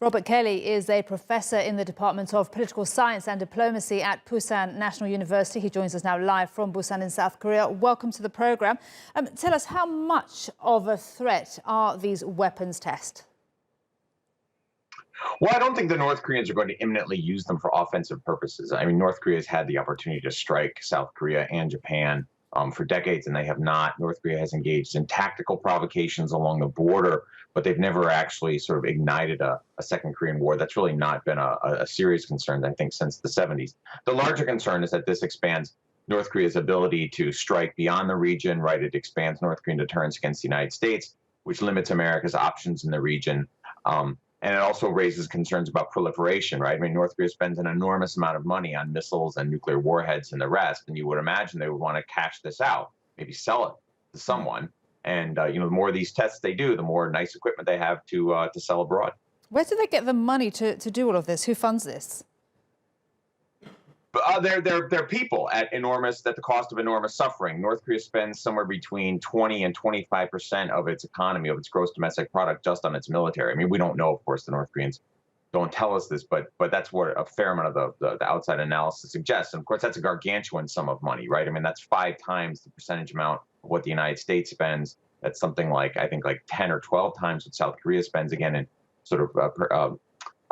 Robert Kelly is a professor in the Department of Political Science and Diplomacy at Pusan National University. He joins us now live from Busan in South Korea. Welcome to the programme. Tell us, how much of a threat are these weapons tests? Well, I don't think the North Koreans are going to imminently use them for offensive purposes. I mean, North Korea has had the opportunity to strike South Korea and Japan for decades, and they have not. North Korea has engaged in tactical provocations along the border, but they've never actually sort of ignited a second Korean war. That's really not been a serious concern, I think, since the 70s. The larger concern is that this expands North Korea's ability to strike beyond the region, right? It expands North Korean deterrence against the United States, which limits America's options in the region. And it also raises concerns about proliferation, right? I mean, North Korea spends an enormous amount of money on missiles and nuclear warheads and the rest, and you would imagine they would want to cash this out, maybe sell it to someone. And the more of these tests they do, the more nice equipment they have to sell abroad. Where do they get the money to do all of this? Who funds this? They're people at the cost of enormous suffering. North Korea spends somewhere between 20 and 25% of its economy, of its gross domestic product, just on its military. I mean, we don't know, of course, the North Koreans don't tell us this, but that's what a fair amount of the outside analysis suggests. And of course, that's a gargantuan sum of money, right? I mean, that's 5 times the percentage amount of what the United States spends. That's something like, I think, like 10 or 12 times what South Korea spends, again, in sort of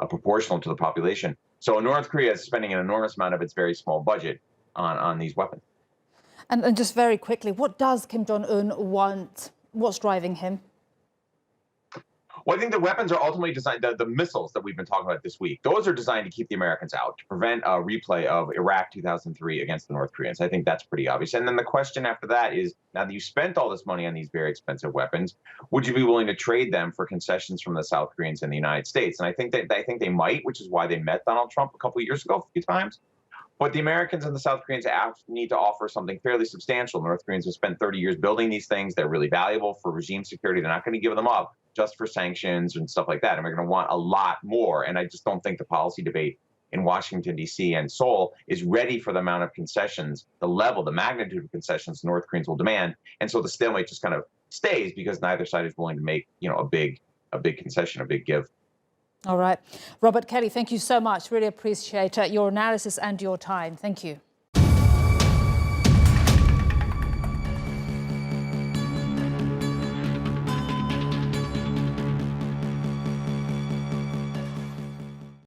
proportional to the population. So North Korea is spending an enormous amount of its very small budget on these weapons. And just very quickly, what does Kim Jong-un want? What's driving him? Well, I think the weapons are ultimately designed, the missiles that we've been talking about this week, those are designed to keep the Americans out, to prevent a replay of Iraq 2003 against the North Koreans. I think that's pretty obvious. And then the question after that is, now that you spent all this money on these very expensive weapons, would you be willing to trade them for concessions from the South Koreans and the United States? And I think they might, which is why they met Donald Trump a couple of years ago a few times. But the Americans and the South Koreans need to offer something fairly substantial. North Koreans have spent 30 years building these things. They're really valuable for regime security. They're not going to give them up just for sanctions and stuff like that. And we're going to want a lot more. And I just don't think the policy debate in Washington, D.C. and Seoul is ready for the amount of concessions, the level, the magnitude of concessions North Koreans will demand. And so the stalemate just kind of stays because neither side is willing to make, a big concession, a big give. All right. Robert Kelly, thank you so much. Really appreciate your analysis and your time. Thank you.